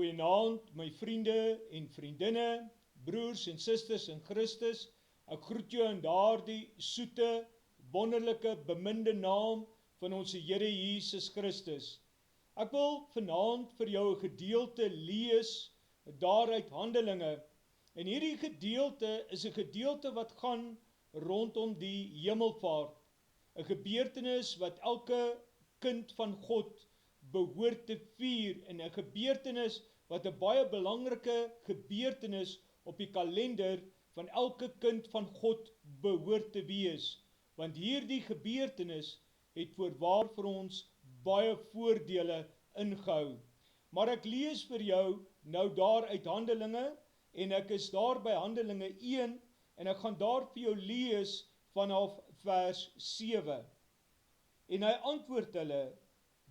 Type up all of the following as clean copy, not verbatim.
Goeienaand, my vriende en vriendinne, broers en susters in Christus. Ek groet jou in daardie soete, wonderlike, beminde naam van ons Here Jesus Christus. Ek wil vanaand vir jou 'n gedeelte lees daaruit Handelinge. En hierdie gedeelte is 'n gedeelte wat gaan rondom die hemelvaart. 'n Gebeurtenis wat elke kind van God behoort te vier, en 'n gebeurtenis wat 'n baie belangrike gebeurtenis op die kalender van elke kind van God behoort te wees, want hierdie gebeurtenis het voorwaar vir ons baie voordele ingehou. Maar ek lees vir jou nou daar uit Handelinge, en ek is daar by Handelinge 1, en ek gaan daar vir jou lees vanaf vers 7. En hy antwoord hulle: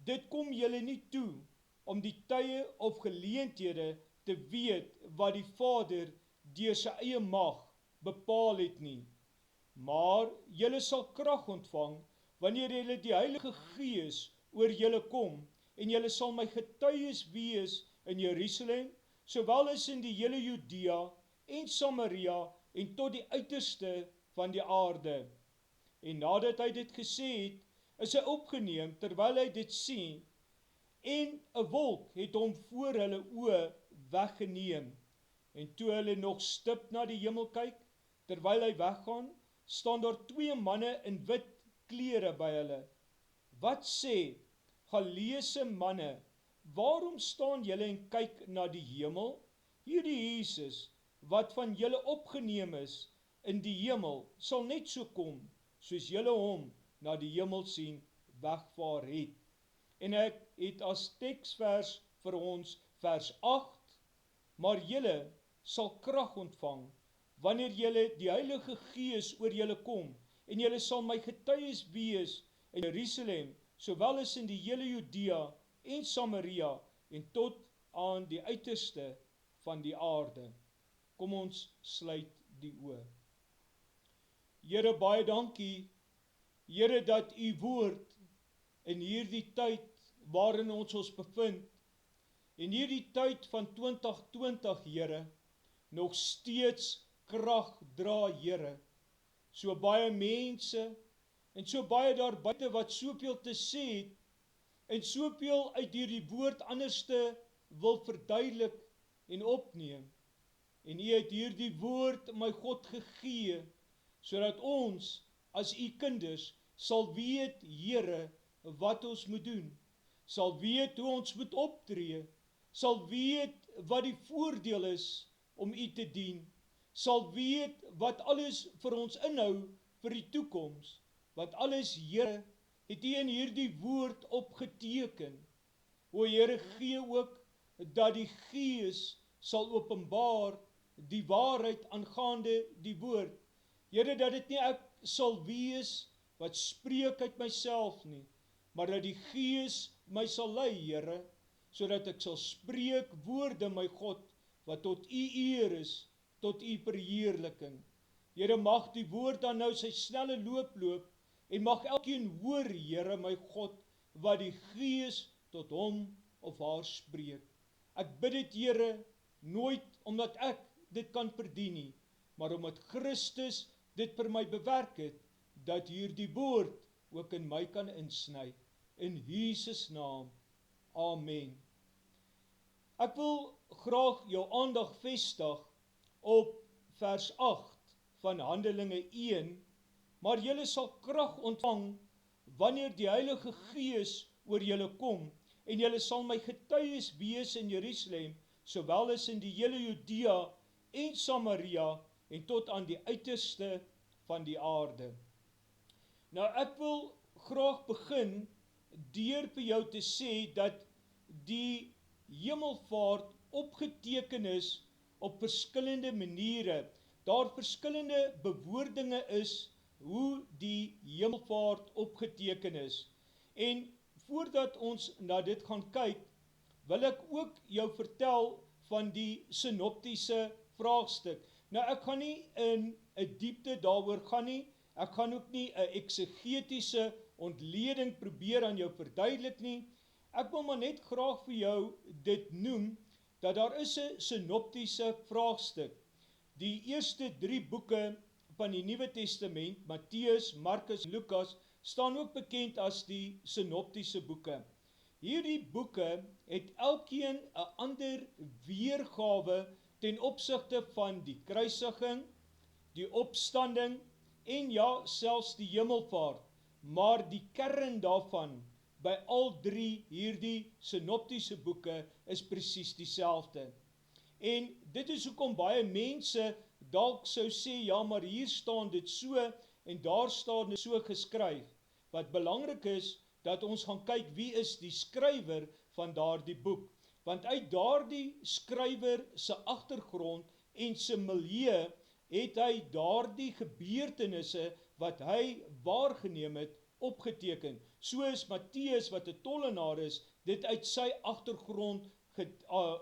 dit kom julle nie toe om die tye of geleenthede te weet wat die Vader deur sy eie mag bepaal het nie. Maar julle sal krag ontvang wanneer julle die Heilige Gees oor julle kom, en julle sal my getuies wees in Jerusalem, sowel as in die hele Judea en Samaria en tot die uiterste van die aarde. En nadat hy dit gesê het, is hy opgeneem terwyl hy dit sien, en 'n wolk het hom voor hulle oë weggeneem. En toe hulle nog stip na die hemel kyk, terwyl hy weggaan, staan daar 2 manne in wit klere by hulle. Wat sê, Galileese manne, waarom staan julle en kyk na die hemel? Hierdie Jesus, wat van julle opgeneem is in die hemel, sal net so kom, soos julle hom na die hemel sien wegvaar het. En ek het as teksvers vir ons vers 8, maar julle sal krag ontvang wanneer julle die Heilige Gees oor julle kom, en julle sal my getuies wees in Jerusalem, sowel as in die hele Judea en Samaria en tot aan die uiterste van die aarde. Kom ons sluit die oë. Here, baie dankie, Here, dat u woord in hierdie tyd waarin ons bevind, in hierdie tyd van 2020, Here, nog steeds krag dra, Here. So baie mense en so baie daar buite wat soveel te sê het en soveel uit hierdie woord anderste wil verduidelik en opneem. En u het hierdie woord, my God, gegee, sodat ons as u kinders sal weet, Here, wat ons moet doen, sal weet hoe ons moet optree, sal weet wat die voordeel is om u te dien, sal weet wat alles vir ons inhou vir die toekoms, wat alles, Here, het u in hierdie woord opgeteken. O Here, gee ook dat die Gees sal openbaar die waarheid aangaande die woord. Here, dat dit nie ek sal wees wat spreek uit myself nie, maar dat die Gees my sal lei, Here, sodat ek sal spreek woorde, my God, wat tot u eer is, tot u verheerliking. Here, mag die woord dan nou sy snelle loop, en mag elkeen hoor, Here, my God, wat die Gees tot hom of haar spreek. Ek bid dit, Here, nooit omdat ek dit kan verdien nie, maar omdat Christus dit vir my bewerk het, dat hierdie woord ook in my kan insny. In Jesus naam, amen. Ek wil graag jou aandag vestig op vers 8 van Handelinge 1, maar julle sal krag ontvang wanneer die Heilige Gees oor julle kom, en julle sal my getuies wees in Jerusalem, sowel as in die hele Judea en Samaria en tot aan die uiterste van die aarde. Nou, ek wil graag begin deur vir jou te sê dat die hemelvaart opgeteken is op verskillende maniere. Daar verskillende bewoordinge is hoe die hemelvaart opgeteken is. En voordat ons na dit gaan kyk, wil ek ook jou vertel van die synoptiese vraagstuk. Nou, ek gaan nie in 'n diepte daaroor gaan nie, ek gaan ook nie 'n eksegetiese ontleding probeer aan jou verduidelik nie. Ek wil maar net graag vir jou dit noem, dat daar is 'n synoptiese vraagstuk. Die eerste 3 boeke van die Nuwe Testament, Matteus, Markus en Lukas, staan ook bekend as die synoptiese boeke. Hierdie boeke het elkeen 'n ander weergawe ten opsigte van die kruisiging, die opstanding en ja, selfs die hemelvaart. Maar die kern daarvan by al 3 hierdie synoptiese boeke is presies dieselfde. En dit is hoekom baie mense dalk sou sê, ja, maar hier staan dit so en daar staan dit so geskryf. Wat belangrik is, dat ons gaan kyk wie is die skrywer van daardie boek. Want uit daardie skrywer se agtergrond en se milieu het hy daardie gebeurtenisse wat hy waargeneem het opgeteken. So is Matteus, wat 'n tollenaar is, dit uit sy agtergrond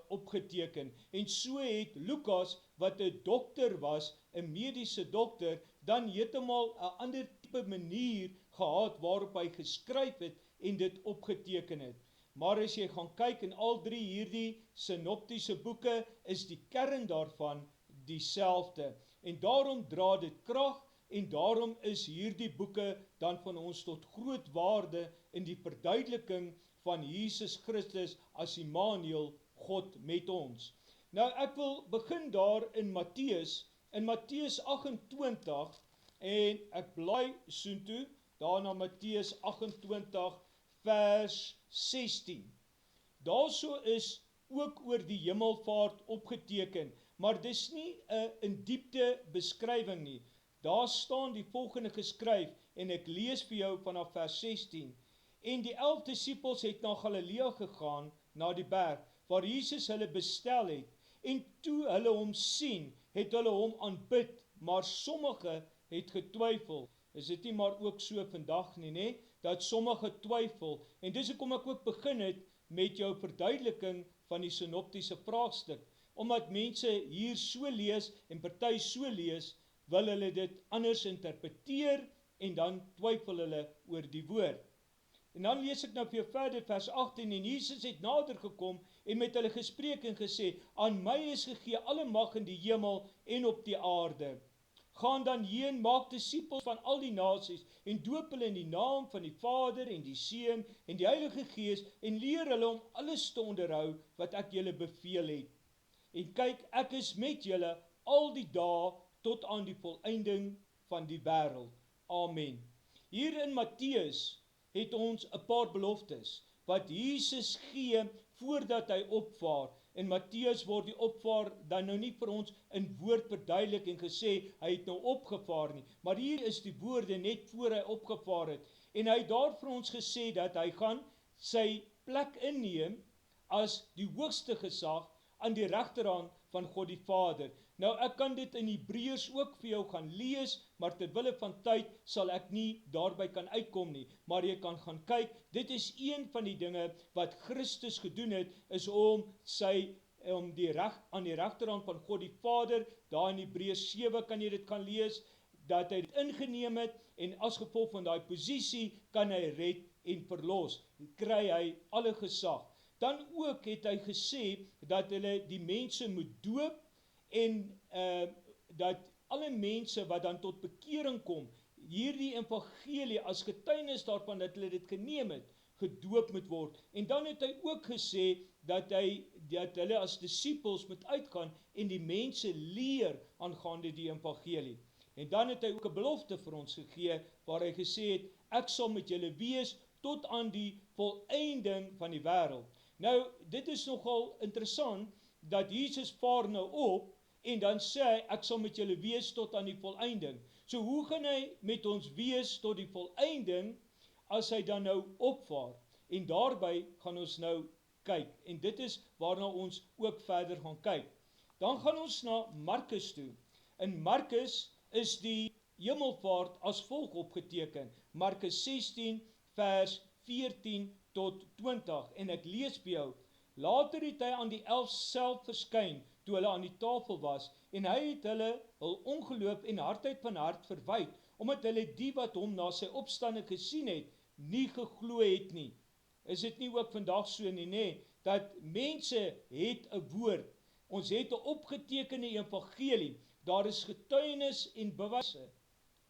opgeteken. En so het Lukas, wat 'n dokter was, 'n mediese dokter, dan heeltemal 'n ander tipe manier gehad waarop hy geskryf het en dit opgeteken het. Maar as jy gaan kyk in al 3 hierdie synoptiese boeke, is die kern daarvan dieselfde. En daarom dra dit krag en daarom is hierdie boeke dan van ons tot groot waarde in die verduideliking van Jesus Christus as Immanuel, God met ons. Nou ek wil begin daar in Matteus 28 en ek blaai soontoe, daarna Matteus 28 vers 16. Daarso is ook oor die hemelvaart opgeteken, maar dis nie 'n in diepte beskrywing nie. Daar staan die volgende geskryf en ek lees vir jou vanaf vers 16. En die 11 disippels het na Galilea gegaan, na die berg, waar Jesus hulle bestel het, en toe hulle hom sien, het hulle hom aanbid, maar sommige het getwyfel. Is dit nie maar ook so vandag nie, dat sommige twyfel, en dis hoekom ek ook begin het met jou verduideliking van die synoptiese vraagstuk, omdat mense hier so lees, en party so lees, wil hulle dit anders interpreteer, en dan twyfel hulle oor die woord. En dan lees ek nou vir jou verder, vers 18, en Jesus het nader gekom, en met hulle gespreek en gesê, aan my is gegee alle mag in die hemel en op die aarde. Gaan dan heen, maak disippels van al die nasies, en doop hulle in die naam van die Vader en die Seun en die Heilige Gees, en leer hulle om alles te onderhou wat ek julle beveel het. En kyk, ek is met julle al die dae tot aan die volëinding van die wêreld. Amen. Hier in Matteus het ons 'n paar beloftes wat Jesus gee voordat hy opvaar. In Matteus word die opvaar dan nou nie vir ons in woord verduidelik en gesê hy het nou opgevaar nie, maar hier is die woorde net voor hy opgevaar het. En hy het daar vir ons gesê dat hy gaan sy plek inneem as die hoogste gesag aan die regterhand van God die Vader. Nou ek kan dit in Hebreërs ook vir jou gaan lees, maar terwille van tyd sal ek nie daarby kan uitkom nie, maar jy kan gaan kyk, dit is een van die dinge wat Christus gedoen het, is om aan die regterhand van God die Vader, daar in Hebreërs 7 kan jy dit gaan lees, dat hy dit ingeneem het, en as gevolg van daai posisie kan hy red en verlos, kry hy alle gesag. Dan ook het hy gesê dat hulle die mense moet doop, en dat alle mense wat dan tot bekering kom, hierdie evangelie as getuienis daarvan dat hulle dit geneem het, gedoop moet word. En dan het hy ook gesê dat hulle as disippels moet uitgaan en die mense leer aangaande die evangelie. En dan het hy ook 'n belofte vir ons gegee, waar hy gesê het, ek sal met julle wees tot aan die volëinding van die wêreld. Nou, dit is nogal interessant, dat Jesus vaar nou op, en dan sê hy, ek sal met julle wees tot aan die volëinding. So hoe gaan hy met ons wees tot die volëinding, as hy dan nou opvaar? En daarby gaan ons nou kyk, en dit is waarna ons ook verder gaan kyk. Dan gaan ons na Markus toe. In Markus is die hemelvaart as volg opgeteken. Markus 16 vers 14 tot 20, en ek lees vir jou. Later het hy aan die 11 self verskyn, toe hulle aan die tafel was, en hy het hulle hul ongeloof en hardheid van hart verwyd, omdat hulle die wat hom na sy opstanding gesien het, nie geglo het nie. Is dit nie ook vandag so nie, dat mense het 'n woord. Ons het 'n opgetekende evangelie. Daar is getuienis en bewyse,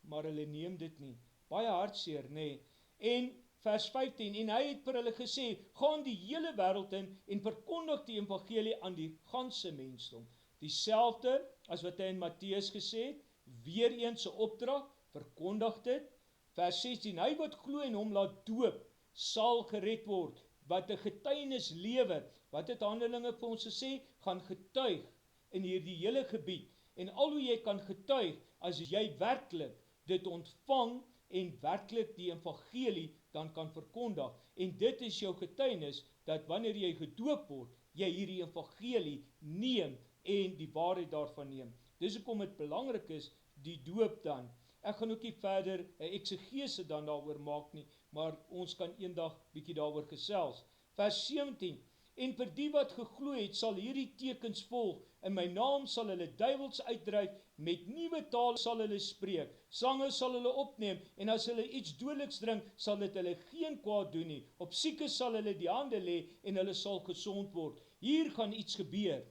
maar hulle neem dit nie. Baie hartseer, nê? En vers 15, en hy het vir hulle gesê, gaan die hele wêreld in en verkondig die evangelie aan die ganse mensdom. Dieselfde as wat hy in Matteus gesê het, weer eens 'n opdrag, verkondig dit. Vers 16, hy wat glo en hom laat doop, sal gered word, wat 'n getuienis lewer. Wat het Handelinge vir ons gesê? Gaan getuig in hierdie hele gebied. En al hoe jy kan getuig, as jy werklik dit ontvang en werklik die evangelie dan kan verkondig. En dit is jou getuienis, dat wanneer jy gedoop word, jy hierdie evangelie neem en die waarheid daarvan neem. Dis hoekom dit belangrik is, die doop dan. Ek gaan ook nie verder 'n eksegese dan daaroor maak nie, maar ons kan eendag bietjie daaroor gesels. Vers 17, en vir die wat geglo het, sal hierdie tekens volg. In my naam sal hulle duiwels uitdryf, met nuwe tale sal hulle spreek, sange sal hulle opneem, en as hulle iets dodeliks drink, sal dit hulle geen kwaad doen nie. Op siekes sal hulle die hande lê, en hulle sal gesond word. Hier gaan iets gebeur.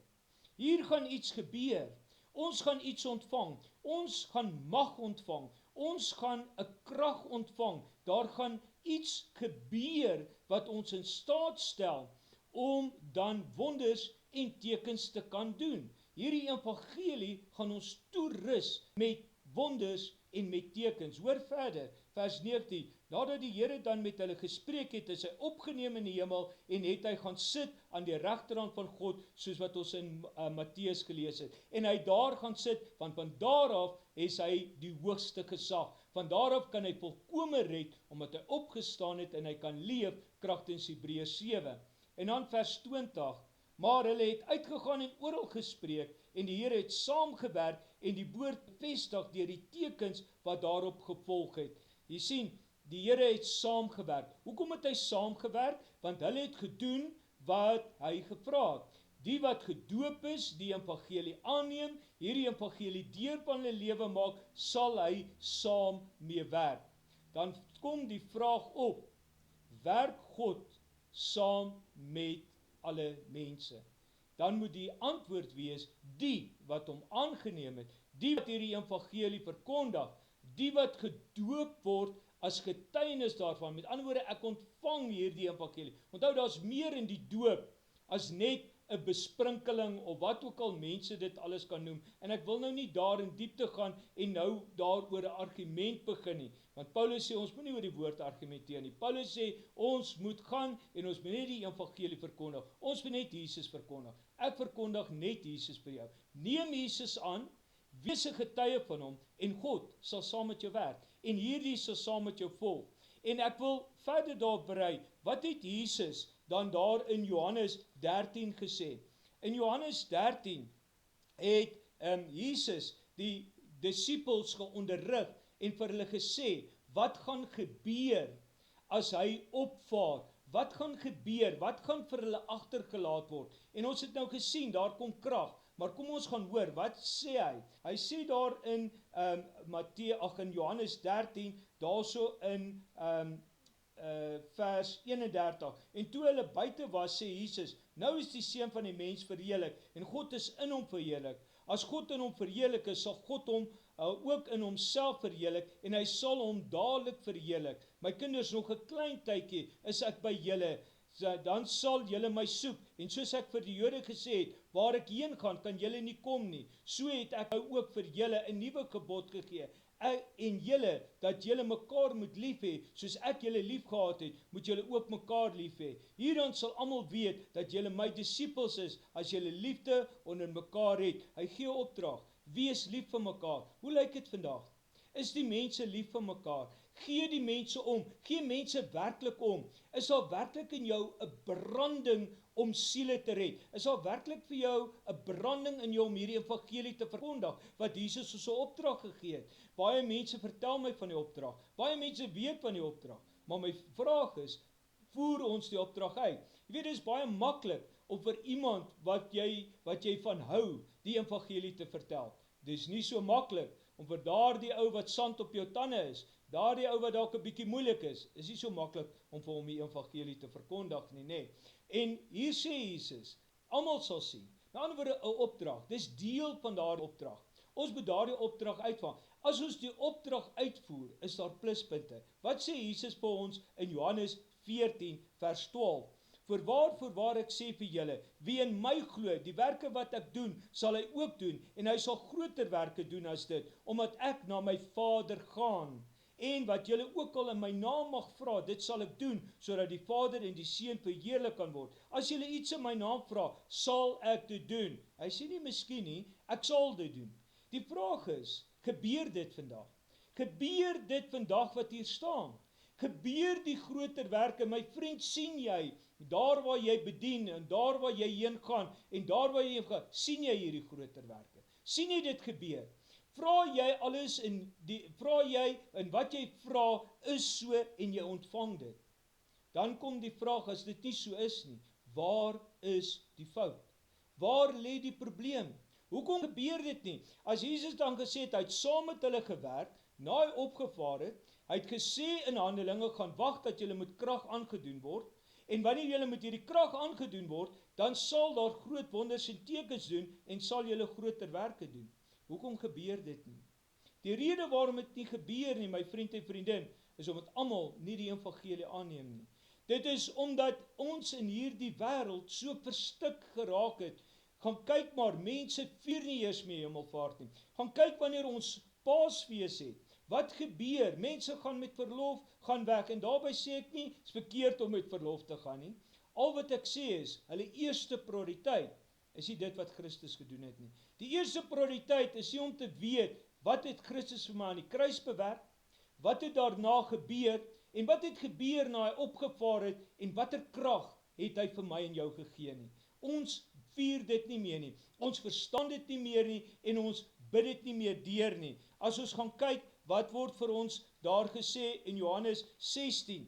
Hier gaan iets gebeur. Ons gaan iets ontvang. Ons gaan mag ontvang. Ons gaan 'n krag ontvang. Daar gaan iets gebeur wat ons in staat stel om dan wonders en tekens te kan doen. Hierdie evangelie gaan ons toerus met wonders en met tekens. Hoor verder, vers 19. Nadat die Here dan met hulle gespreek het, is hy opgeneem in die hemel en het hy gaan sit aan die regterhand van God, soos wat ons in Matteus gelees het. En hy daar gaan sit, want van daar af is hy die hoogste gesag. Van daar af kan hy volkome red, omdat hy opgestaan het en hy kan leef kragtens Hebreërs 7. En dan vers 20, maar hulle het uitgegaan en oral gespreek, en die Here het saamgewerk en die woord bevestig deur die tekens wat daarop gevolg het. Jy sien, die Here het saamgewerk. Hoekom het hy saamgewerk? Want hulle het gedoen wat hy gevra het. Die wat gedoop is, die evangelie aanneem, hierdie evangelie deel van hulle lewe maak, sal hy saam mee werk. Dan kom die vraag op, werk God saam met alle mense? Dan moet die antwoord wees, die wat hom aangeneem het, die wat hierdie evangelie verkondig, die wat gedoop word as getuienis daarvan. Met ander woorde, ek ontvang hierdie evangelie. Onthou, daar's meer in die doop as net 'n besprinkeling of wat ook al mense dit alles kan noem. En ek wil nou nie daar in diepte gaan en nou daaroor 'n argument begin nie. Want Paulus sê ons moet nie oor die woord argumenteer nie. Paulus sê ons moet gaan en ons moet net die evangelie verkondig. Ons moet net Jesus verkondig. Ek verkondig net Jesus vir jou. Neem Jesus aan, wees 'n getuie van hom en God sal saam met jou werk. En hierdie sal saam met jou volg. En ek wil verder daarop berei, wat het Jesus dan daar in Johannes 13 gesê? In Johannes 13 het Jesus die disippels geonderrig en vir hulle gesê, wat gaan gebeur as hy opvaar? Wat gaan gebeur? Wat gaan vir hulle agtergelaat word? En ons het nou gesien, daar kom krag. Maar kom ons gaan hoor, wat sê hy? Hy sê daar in in Johannes 13, daarso in vers 31, en toe hulle buite was, sê Jesus, nou is die Seun van die mens verheerlik, en God is in hom verheerlik. As God in hom verheerlik is, sal God hom ook in homself verheerlik, en hy sal hom dadelik verheerlik. My kinders, nog 'n klein tydjie is ek by julle, dan sal julle my soek, en soos ek vir die Jode gesê het, waar ek heen gaan, kan julle nie kom nie. So het ek ook vir julle 'n nuwe gebod gegee, en julle, dat julle mekaar moet lief hê, soos ek julle lief gehad het, moet julle ook mekaar lief hê. Hierdan sal almal weet, dat julle my disippels is, as julle liefde onder mekaar het. Hy gee opdrag, wees lief vir mekaar. Hoe lyk dit vandag? Is die mense lief vir mekaar? Gee die mense om? Gee mense werklik om? Is daar werklik in jou 'n branding om siele te red? Is daar werklik vir jou 'n branding in jou om hierdie evangelie te verkondig, wat Jesus ons 'n opdrag gegee het? Baie mense vertel my van die opdrag. Baie mense weet van die opdrag. Maar my vraag is, voer ons die opdrag uit? Jy weet, dit is baie maklik om vir iemand wat jy van hou, die evangelie te vertel. Dis nie so maklik om vir daardie ou wat sand op jou tande is, Daardie ou wat dalk 'n bietjie moeilik is nie so maklik om vir hom die evangelie te verkondig nie, nê. En hier sê Jesus, almal sal sien. Met ander woorde 'n opdrag. Dis deel van daardie opdrag. Ons moet daardie opdrag uitvoer. As ons die opdrag uitvoer, is daar pluspunte. Wat sê Jesus vir ons in Johannes 14 vers 12? Voorwaar ek sê vir julle, wie in my glo, die werke wat ek doen, sal hy ook doen, en hy sal groter werke doen as dit, omdat ek na my Vader gaan. En wat julle ook al in my naam mag vra, dit sal ek doen, sodat die Vader en die Seun verheerlik kan word. As julle iets in my naam vra, sal ek dit doen. Hy sê nie miskien nie, ek sal dit doen. Die vraag is, gebeur dit vandag? Gebeur dit vandag wat hier staan? Gebeur die groter werke? My vriend, sien jy, daar waar jy bedien, en daar waar jy heen gaan, en daar waar jy heen gaan, sien jy hierdie groter werke? Sien jy dit gebeur? Vra jy alles vra jy en wat jy vra is so en jy ontvang dit. Dan kom die vraag, as dit nie so is nie, waar is die fout? Waar lê die probleem? Hoekom gebeur dit nie? As Jesus dan gesê het, hy het saam met hulle gewerk, na hy opgevaar het, hy het gesê in Handelinge, gaan wag dat julle met krag aangedoen word, en wanneer julle met hierdie krag aangedoen word, dan sal daar groot wonders en tekens doen, en sal julle groter werke doen. Hoekom gebeur dit nie? Die rede waarom dit nie gebeur nie, my vriend en vriendin, is omdat almal nie die evangelie aanneem nie. Dit is omdat ons in hierdie wêreld so verstik geraak het. Gaan kyk maar, mense vier nie eers meer Hemelvaart nie. Gaan kyk wanneer ons Paasfees het. Wat gebeur? Mense gaan met verlof, gaan weg, en daarby sê ek nie, is verkeerd om met verlof te gaan nie. Al wat ek sê is, hulle eerste prioriteit is nie dit wat Christus gedoen het nie. Die eerste prioriteit is nie om te weet, wat het Christus vir my aan die kruis bewerk, wat het daarna gebeur, en wat het gebeur na hy opgevaar het, en watter krag het hy vir my en jou gegee nie. Ons vier dit nie meer nie, ons verstaan dit nie meer nie, en ons bid dit nie meer deur nie. As ons gaan kyk, wat word vir ons daar gesê in Johannes 16?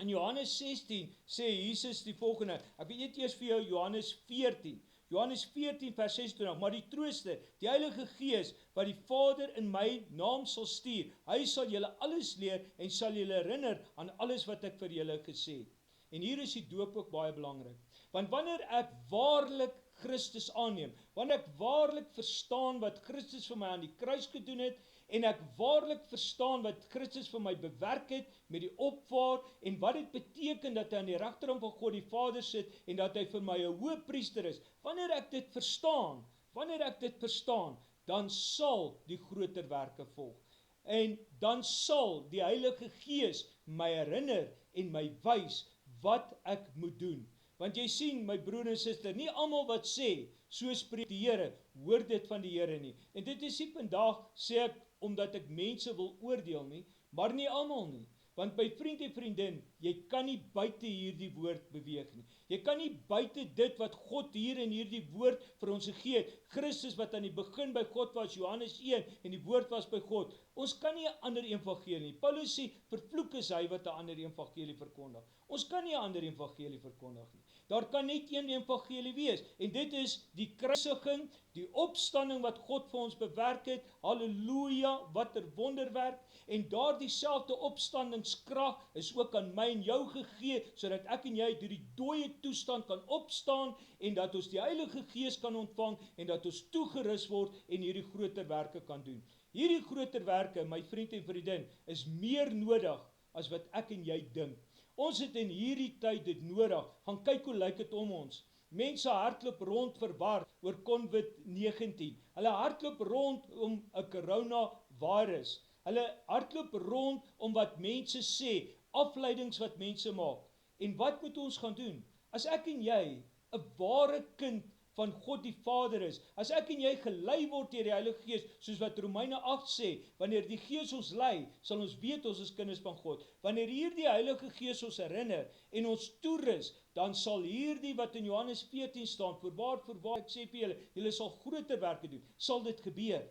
In Johannes 16 sê Jesus die volgende, ek weet eers vir jou Johannes 14, Johannes 14 vers 26, maar die Trooster, die Heilige Gees, wat die Vader in my naam sal stuur, hy sal julle alles leer, en sal julle herinner aan alles wat ek vir julle gesê het. En hier is die doop ook baie belangrik, want wanneer ek waarlik Christus aanneem, wanneer ek waarlik verstaan wat Christus vir my aan die kruis gedoen het, en ek waarlik verstaan wat Christus vir my bewerk het met die opvaar, en wat dit beteken dat hy aan die regterhand van God die Vader sit, en dat hy vir my 'n hoëpriester is, wanneer ek dit verstaan, dan sal die groter werke volg. En dan sal die Heilige Gees my herinner en my wys wat ek moet doen. Want jy sien, my broer en suster, nie almal wat sê, so spreek die Here, hoor dit van die Here nie. En dit is nie vandag, sê ek, omdat ek mense wil oordeel nie, maar nie almal nie. Want my vriend en vriendin, jy kan nie buite hierdie woord beweeg nie. Jy kan nie buite dit wat God hier in hierdie woord vir ons gegee het, Christus wat aan die begin by God was, Johannes 1, en die woord was by God. Ons kan nie 'n ander evangelie nie. Paulus sê, vervloek is hy wat 'n ander evangelie verkondig. Ons kan nie 'n ander evangelie verkondig nie. Daar kan net een evangelie wees, en dit is die kruisiging, die opstanding wat God vir ons bewerk het. Halleluja, wat 'n wonderwerk. En daardie selfde opstandingskrag is ook aan my en jou gegee, sodat ek en jy deur die dooie toestand kan opstaan, en dat ons die Heilige Gees kan ontvang, en dat ons toegerus word en hierdie groter werke kan doen. Hierdie groter werke, my vriend en vriendin, is meer nodig as wat ek en jy dink. Ons het in hierdie tyd dit nodig. Gaan kyk hoe lyk dit om ons. Mense hardloop rond verwar oor COVID-19. Hulle hardloop rond om 'n coronavirus. Hulle hardloop rond om wat mense sê, afleidings wat mense maak. En wat moet ons gaan doen? As ek en jy 'n ware kind van God die Vader is, as ek en jy gelei word deur die Heilige Gees, soos wat Romeine 8 sê, wanneer die Gees ons lei, sal ons weet ons is kinders van God. Wanneer hierdie Heilige Gees ons herinner en ons toerus, dan sal hierdie wat in Johannes 14 staan, voorwaar ek sê vir julle, julle sal groter werke doen, sal dit gebeur.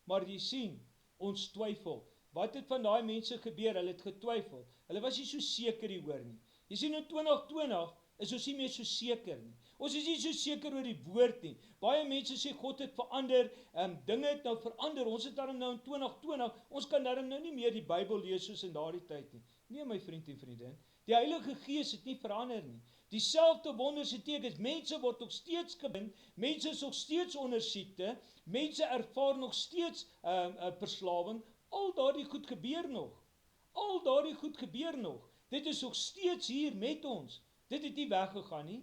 Maar jy sien, ons twyfel. Wat het van daai mense gebeur? Hulle het getwyfel. Hulle was nie so seker hieroor nie. Jy sien in 2020 is ons nie meer so seker nie. Ons is nie so seker oor die woord nie. Baie mense sê God het verander, dinge het nou verander, ons het daarom nou in 2020, ons kan daarom nou nie meer die Bybel lees soos in daardie tyd nie. Nee, my vriend en vriendin, die Heilige Gees het nie verander nie. Dieselfde wonders en tekens, mense word nog steeds gebind, mense is nog steeds onder siekte, mense ervaar nog steeds verslawing, al daardie goed gebeur nog. Al daardie goed gebeur nog. Dit is nog steeds hier met ons. Dit het nie weggegaan nie.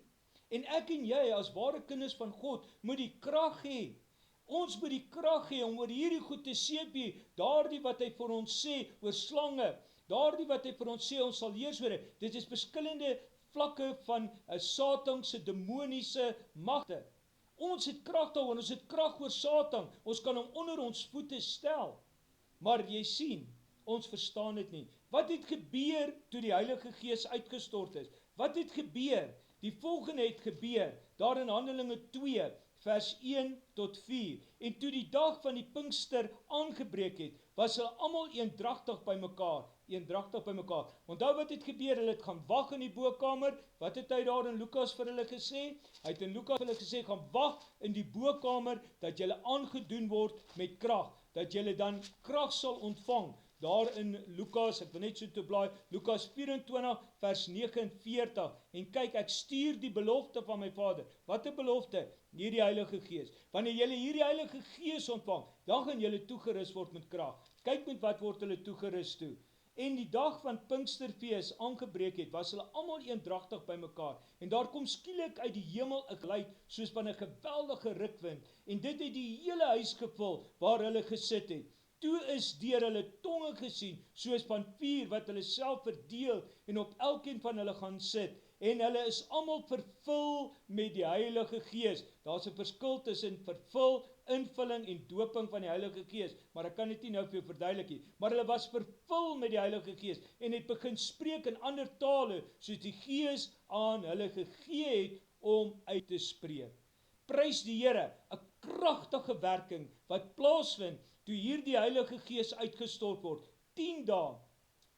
En ek en jy as ware kinders van God moet die krag hê. Ons moet die krag hê om oor hierdie goed te seepie, daardie wat hy vir ons sê oor slange, daardie wat hy vir ons sê ons sal heers oor. Dit is verskillende vlakke van Satan se demoniese magte. Ons het krag daaroor, ons het krag oor Satan. Ons kan hom onder ons voete stel. Maar jy sien, ons verstaan dit nie. Wat het gebeur toe die Heilige Gees uitgestort is? Wat het gebeur? Die volgende het gebeur, daar in Handelinge 2, vers 1 tot 4. En toe die dag van die Pinkster aangebreek het, was hulle almal eendragtig by mekaar. Onthou wat het gebeur? Hulle het gaan wag in die bokkamer. Wat het hy daar in Lukas vir hulle gesê? Hy het in Lukas vir hulle gesê, gaan wag in die bokkamer, dat julle aangedoen word met krag, dat julle dan krag sal ontvang. Daar in Lukas, ek wil net so toe blaai, Lukas 24 vers 49, en kyk, ek stuur die belofte van my Vader. Wat 'n belofte? Hierdie Heilige Gees. Wanneer julle hierdie Heilige Gees ontvang, dan gaan julle toegerus word met krag. Kyk met wat word hulle toegerus toe. En die dag van Pinksterfees aangebreek het, was hulle almal eendragtig by mekaar. En daar kom skielik uit die hemel 'n geluid, soos van 'n geweldige rukwind, en dit het die hele huis gevul waar hulle gesit het. Toe is deur hulle tonge gesien, soos van vuur wat hulle self verdeel en op elkeen van hulle gaan sit. En hulle is almal vervul met die Heilige Gees. Daar's 'n verskil tussen vervul, invulling en doping van die Heilige Gees, maar ek kan dit nie nou vir jou verduidelik nie. Maar hulle was vervul met die Heilige Gees en het begin spreek in ander tale, soos die Gees aan hulle gegee het om uit te spreek. Prys die Here, 'n kragtige werking wat plaasvind toe hierdie Heilige Gees uitgestort word. 10 dae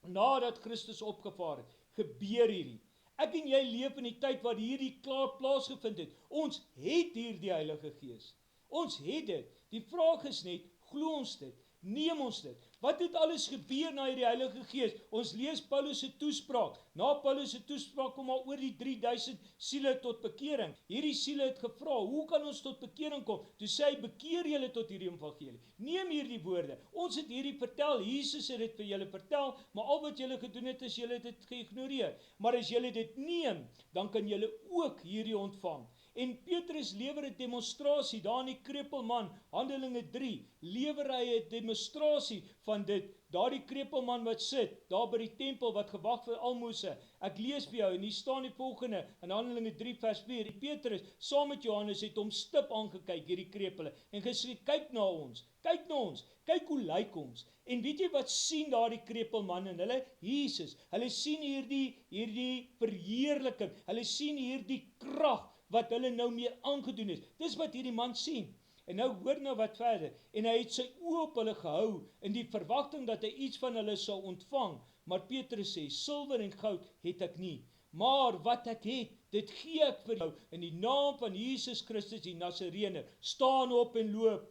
nadat Christus opgevaar het, gebeur hierdie. Ek en jy leef in die tyd waar hierdie klaar plaasgevind het. Ons het hierdie Heilige Gees. Ons het dit. Die vraag is net, glo ons dit? Neem ons dit? Wat het alles gebeur na hierdie Heilige Gees? Ons lees Paulus se toespraak. Na Paulus se toespraak kom al oor die 3000 siele tot bekering. Hierdie siele het gevra, hoe kan ons tot bekering kom? Toe sê hy, bekeer julle tot hierdie evangelie. Neem hierdie woorde. Ons het hierdie vertel, Jesus het dit vir julle vertel, maar al wat julle gedoen het, is julle dit geïgnoreer. Maar as julle dit neem, dan kan julle ook hierdie ontvang. En Petrus lewer 'n demonstrasie, daar in die krepelman, Handelinge 3, lewer hy 'n demonstrasie van dit. Daardie krepelman wat sit, daar by die tempel wat gewag vir almose. Ek lees vir jou, en hier staan die volgende, in Handelinge 3 vers 4, die Petrus, saam met Johannes, het hom stip aangekyk, hierdie krepele, en gesê, kyk na ons, kyk hoe lyk ons. En weet jy wat sien daardie krepelman en hulle? Jesus. Hulle sien hierdie verheerliking, hulle sien hierdie krag, wat hulle nou mee aangedoen is. Dis wat hierdie man sien. En nou hoor nou wat verder. En hy het sy oë op hulle gehou, in die verwagting dat hy iets van hulle sou ontvang. Maar Petrus sê, silwer en goud het ek nie. Maar wat ek het, dit gee ek vir jou. In die naam van Jesus Christus die Nasarener. Staan op en loop.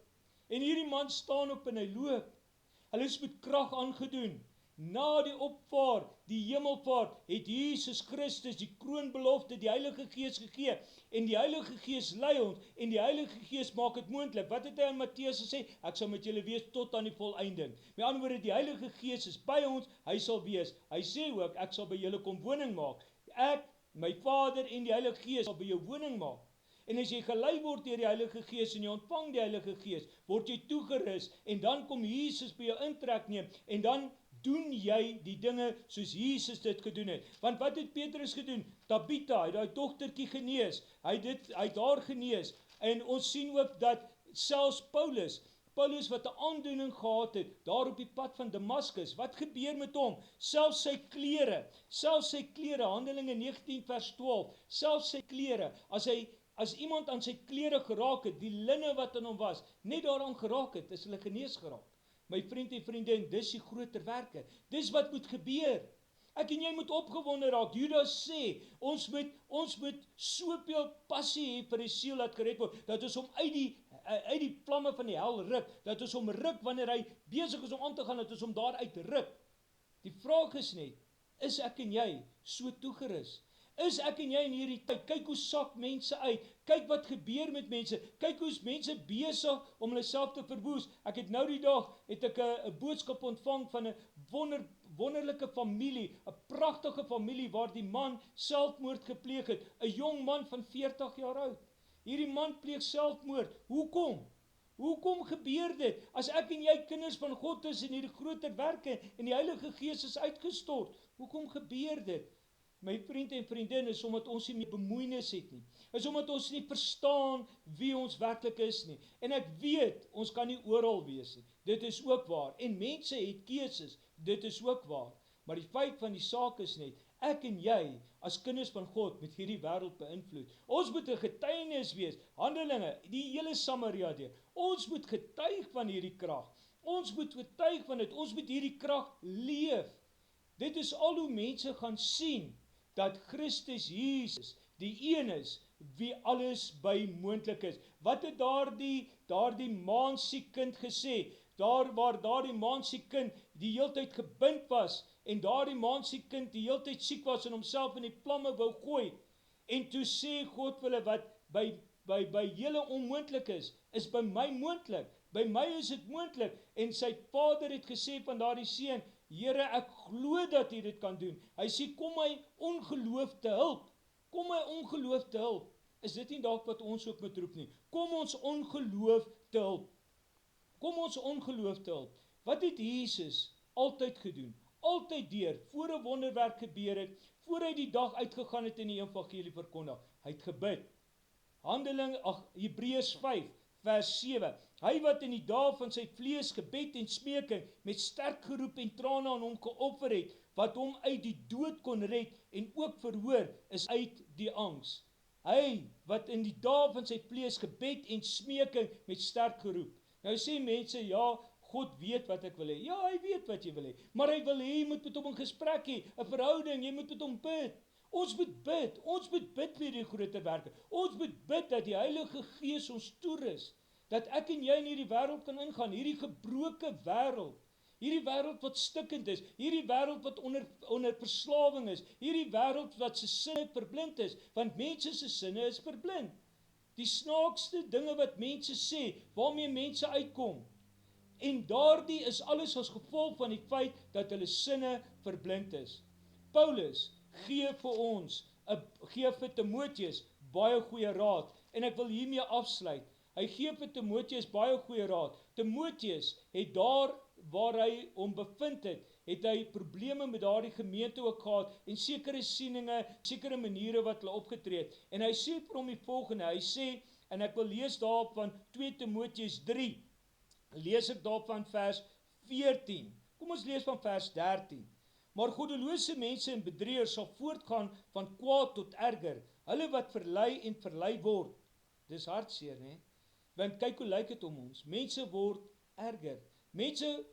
En hierdie man staan op en hy loop. Hulle is met krag aangedoen. Na die opvaart, die hemelvaart, het Jesus Christus die kroonbelofte, die Heilige Gees gegee. En die Heilige Gees lei ons, en die Heilige Gees maak dit moontlik. Wat het hy aan Matteus gesê? Ek sal met julle wees tot aan die volëinding. Met ander woorde, die Heilige Gees is by ons, hy sal wees. Hy sê ook, ek sal by julle kom woning maak. Ek, my Vader en die Heilige Gees sal by jou woning maak. En as jy gelei word deur die Heilige Gees en jy ontvang die Heilige Gees, word jy toegerus en dan kom Jesus by jou intrek neem en dan doen jy die dinge soos Jesus dit gedoen het. Want wat het Petrus gedoen? Tabitha, hy daai dogtertjie genees. Hy het haar genees. En ons sien ook dat selfs Paulus wat 'n aandoening gehad het, daar op die pad van Damaskus, wat gebeur met hom? Selfs sy klere, Handelinge 19 vers 12, selfs sy klere, as iemand aan sy klere geraak het, die linne wat in hom was, net daaraan geraak het, is hulle genees geraak. My vriend en vriendin, dis die groter werke. Dis wat moet gebeur. Ek en jy moet opgewonde raak. Judas sê, ons moet soveel passie hê vir die siel dat gered word, dat ons hom uit die vlamme van die hel ruk, dat ons hom ruk wanneer hy besig is om aan te gaan, dat ons hom daaruit ruk. Die vraag is net, is ek en jy so toegerus? Is ek en jy in hierdie tyd, kyk hoe sak mense uit, kyk wat gebeur met mense, kyk hoe is mense besig om hulle self te verwoes. Ek het nou die dag, het ek 'n boodskap ontvang van 'n wonderlike familie, 'n pragtige familie waar die man selfmoord gepleeg het, 'n jong man van 40 jaar oud. Hierdie man pleeg selfmoord. Hoekom? Hoekom gebeur dit? As ek en jy kinders van God is en hierdie groter werke en die Heilige Gees is uitgestort, hoekom gebeur dit? My vriend en vriendin, is omdat ons nie meer bemoeienis het nie. Is omdat ons nie verstaan wie ons werklik is nie. En ek weet, ons kan nie oral wees nie. Dit is ook waar. En mense het keuses. Dit is ook waar. Maar die feit van die saak is net, ek en jy, as kinders van God, met hierdie wêreld beïnvloed. Ons moet 'n getuienis wees. Handelinge, die hele Samaria deur. Ons moet getuig van hierdie krag. Ons moet getuig van dit. Ons moet hierdie krag leef. Dit is al hoe mense gaan sien dat Christus Jesus die een is wie alles by moontlik is. Wat het daardie maansiek kind gesê? Daar waar daardie maansiek kind die heeltyd gebind was en daardie maansiek kind die heeltyd siek was en homself in die vlamme wou gooi. En toe sê God vir hulle, wat by julle onmoontlik is by my moontlik. By my is dit moontlik. En sy vader het gesê van daardie seun, Here, ek glo dat U dit kan doen. Hy sê, kom my ongeloof te hulp. Kom my ongeloof te hulp. Is dit nie dalk wat ons ook moet roep nie? Kom ons ongeloof te hulp. Kom ons ongeloof te hulp. Wat het Jesus altyd gedoen? Altyd deur, voor 'n wonderwerk gebeur het, voor hy die dag uitgegaan het en die evangelie verkondig. Hy het gebid. Hebreërs 5 vers 7. Hy wat in die dae van sy vlees gebed en smeking met sterk geroep en trane aan hom geoffer het, wat hom uit die dood kon red en ook verhoor, is uit die angs. Hy wat in die dae van sy vlees gebed en smeking met sterk geroep. Nou sê mense, ja, God weet wat ek wil hê. Ja, hy weet wat jy wil hê. Maar hy wil hê, jy moet met hom 'n gesprek hê, 'n verhouding, jy moet met hom bid. Ons moet bid vir die groter werke. Ons moet bid dat die Heilige Gees ons toerus, dat ek en jy in hierdie wêreld kan ingaan, hierdie gebroke wêreld, hierdie wêreld wat stikkend is, hierdie wêreld wat onder verslawing is, hierdie wêreld wat se sinne verblind is, want mense se sinne is verblind. Die snaakste dinge wat mense sê, waarmee mense uitkom, en daardie is alles as gevolg van die feit dat hulle sinne verblind is. Paulus gee vir Timoteus baie goeie raad, en ek wil hiermee afsluit. Hy gee vir Timoteus baie goeie raad. Timoteus het daar waar hy hom bevind het hy probleme met daardie gemeente ook gehad, en sekere sieninge, sekere maniere wat hulle opgetree het. En hy sê vir hom die volgende, hy sê, en ek wil lees daar van 2 Timoteus 3, lees ek daar van vers 14. Kom ons lees van vers 13. Maar goddelose mense en bedrieërs sal voortgaan van kwaad tot erger, hulle wat verlei en verlei word. Dis hartseer, né? Want kyk hoe lyk dit om ons. Mense word erger. Mense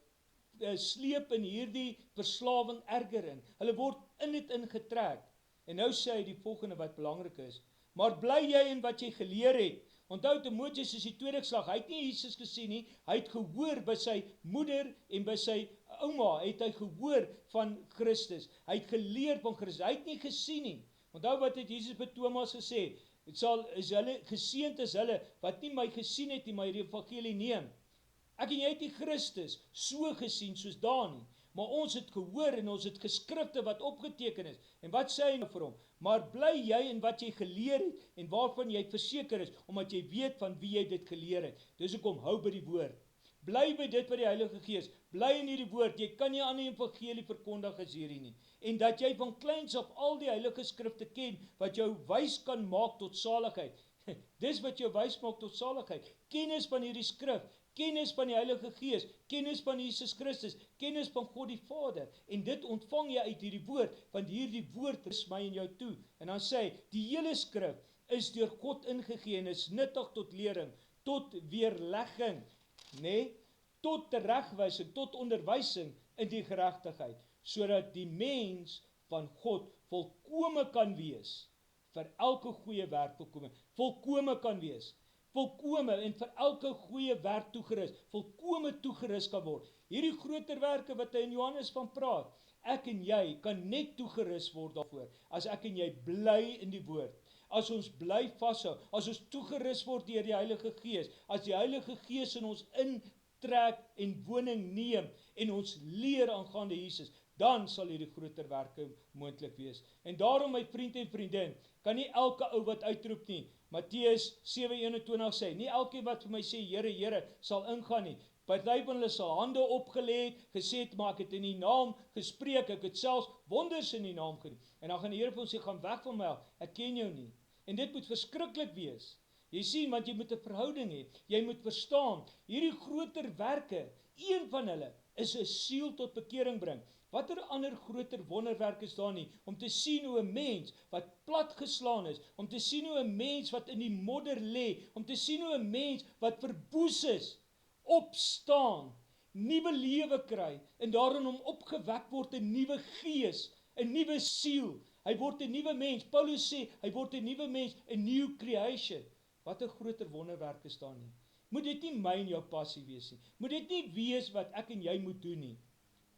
sleep in hierdie verslawing erger in. Hulle word in dit ingetrek. En nou sê hy die volgende wat belangrik is. Maar bly jy in wat jy geleer het. Onthou, Timoteus is die tweede geslag. Hy het nie Jesus gesien nie. Hy het gehoor by sy moeder en by sy ouma, het hy gehoor van Christus. Hy het geleer van Christus. Hy het nie gesien nie. Onthou wat het Jesus by Thomas gesê? Geseënd is hulle wat nie my gesien het nie, maar die evangelie neem. Ek en jy het nie Christus so gesien soos daar nie, maar ons het gehoor en ons het geskrifte wat opgeteken is. En wat sê hy nou vir hom? Maar bly jy in wat jy geleer het en waarvan jy verseker is, omdat jy weet van wie jy dit geleer het. Dis hoekom hou by die woord. Bly by dit wat die Heilige Gees, bly in hierdie woord, jy kan nie aan die evangelie verkondig as hierdie nie. En dat jy van kleins af al die Heilige Skrifte ken, wat jou wys kan maak tot saligheid. Dis wat jou wys maak tot saligheid. Kennis van hierdie skrif, kennis van die Heilige Gees, kennis van Jesus Christus, kennis van God die Vader. En dit ontvang jy uit hierdie woord, want hierdie woord is my en jou toe. En dan sê hy, die hele skrif is deur God ingegee en is nuttig tot lering, tot weerlegging, tot teregwysing, tot onderwysing in die geregtigheid, sodat die mens van God volkome kan wees, vir elke goeie werk volkome kan wees, volkome en vir elke goeie werk toegerus, volkome toegerus kan word. Hierdie groter werke wat hy in Johannes van praat, ek en jy kan net toegerus word daarvoor, as ek en jy bly in die woord, as ons bly vashou, as ons toegerus word deur die Heilige Gees, as die Heilige Gees in ons intrek en woning neem, en ons leer aangaande Jesus, dan sal hierdie groter werke moontlik wees. En daarom, my vriend en vriendin, kan nie elke ou wat uitroep nie, Matteus 7:21 sê, nie elkeen wat vir my sê, Here, Here, sal ingaan nie. Party van hulle sal hande opgelê het, gesê het, maar ek het in die naam gespreek, ek het selfs wonders in die naam gedoen. En dan gaan die Here vir ons sê, gaan weg van my af, ek ken jou nie. En dit moet verskriklik wees. Jy sien, want jy moet 'n verhouding hê, jy moet verstaan, hierdie groter werke, een van hulle is 'n siel tot bekering bring. Watter ander groter wonderwerk is daar nie, om te sien hoe 'n mens wat platgeslaan is, om te sien hoe 'n mens wat in die modder lê, om te sien hoe 'n mens wat verboes is, opstaan, nuwe lewe kry, en daarin hom opgewek word 'n nuwe gees, 'n nuwe siel. Hy word 'n nuwe mens. Paulus sê, hy word 'n nuwe mens, 'n new creation. Wat 'n groter wonderwerk is daar nie. Moet dit nie my en jou passie wees nie. Moet dit nie wees wat ek en jy moet doen nie.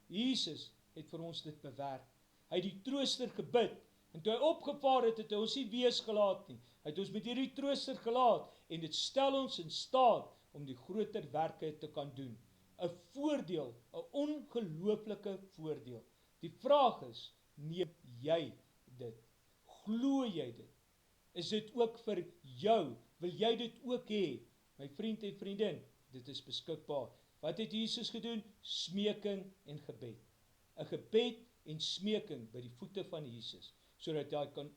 Jesus het vir ons dit bewerk. Hy het die trooster gebid, en toe hy opgevaar het, het hy ons nie wees gelaat nie. Hy het ons met hierdie trooster gelaat, en dit stel ons in staat om die groter werke te kan doen. 'n Voordeel, 'n ongelooflike voordeel. Die vraag is, neem jy dit? Glo jy dit? Is dit ook vir jou? Wil jy dit ook hê? My vriend en vriendin, dit is beskikbaar. Wat het Jesus gedoen? Smeking en gebed. 'n Gebed en smeking by die voete van Jesus, sodat hy kan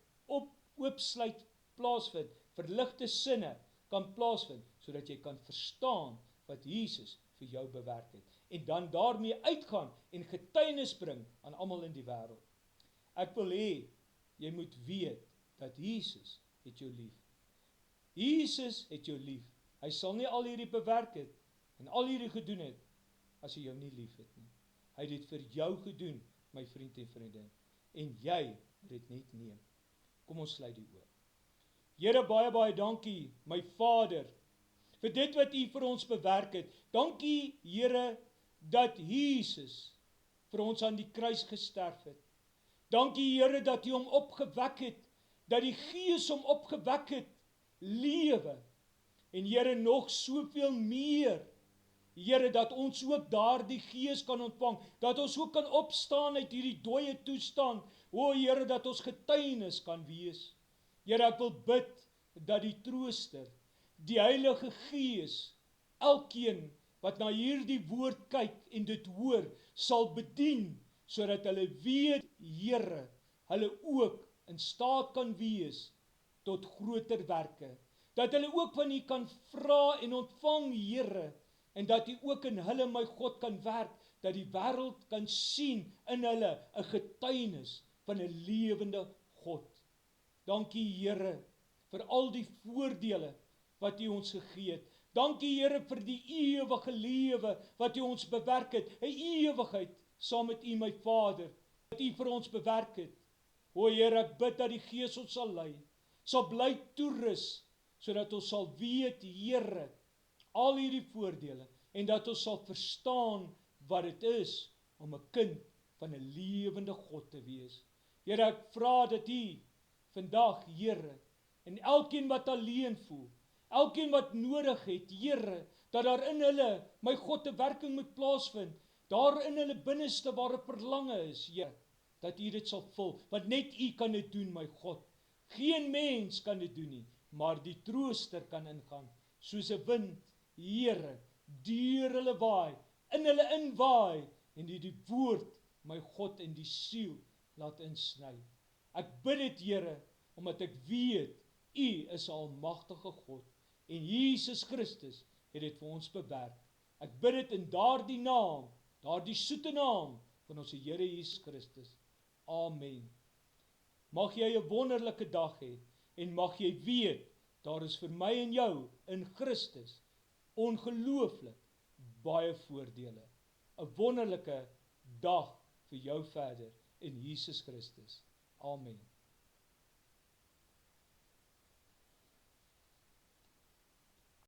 oopsluit plaasvind, verligte sinne kan plaasvind, sodat jy kan verstaan wat Jesus vir jou bewerk het, en dan daarmee uitgaan en getuienis bring aan almal in die wêreld. Ek wil hê, jy moet weet, dat Jesus het jou lief. Jesus het jou lief. Hy sal nie al hierdie bewerk het, en al hierdie gedoen het, as hy jou nie lief het nie. Hy het dit vir jou gedoen, my vriend en vriendin, en jy moet dit net neem. Kom ons sluit die oë. Here, baie, baie dankie, my Vader, vir dit wat U vir ons bewerk het. Dankie, Here, dat Jesus vir ons aan die kruis gesterf het. Dankie, Here, dat U hom opgewek het, dat die Gees hom opgewek het, lewe. En Here, nog soveel meer, Here, dat ons ook daardie Gees kan ontvang, dat ons ook kan opstaan uit hierdie dooie toestand. O Here, dat ons getuienis kan wees. Here, ek wil bid dat die trooster, die Heilige Gees, elkeen wat na hierdie woord kyk en dit hoor, sal bedien, sodat hulle weet, Here, hulle ook in staat kan wees tot groter werke. Dat hulle ook van U kan vra en ontvang, Here, en dat U ook in hulle, my God, kan werk, dat die wêreld kan sien in hulle 'n getuienis van 'n lewende God. Dankie, Here, vir al die voordele wat U ons gegee het. Dankie, Here, vir die ewige lewe wat U ons bewerk het, 'n ewigheid saam met U, my Vader, wat U vir ons bewerk het. O Here, ek bid dat die Gees ons sal lei, sal bly toerus, sodat ons sal weet, Here, al hierdie voordele, en dat ons sal verstaan wat dit is om 'n kind van 'n lewende God te wees. Here, ek vra dat U vandag, Here, en elkeen wat alleen voel, elkeen wat nodig het, Here, dat daar in hulle, my God, 'n werking moet plaasvind, daar in hulle binneste waar 'n verlange is, Here, dat U dit sal vul, want net U kan dit doen, my God. Geen mens kan dit doen nie, maar die trooster kan ingaan, soos 'n wind, Here, deur hulle waai, in hulle inwaai, en die woord, my God, in die siel laat insny. Ek bid dit, Here, omdat ek weet, U is 'n almagtige God, en Jesus Christus het dit vir ons bewerk. Ek bid dit in daardie naam, daardie soete naam van ons Here Jesus Christus. Amen. Mag jy 'n wonderlike dag hê, en mag jy weet, daar is vir my en jou in Christus ongelooflik baie voordele. 'n wonderlike dag vir jou verder. in Jesus Christus. Amen.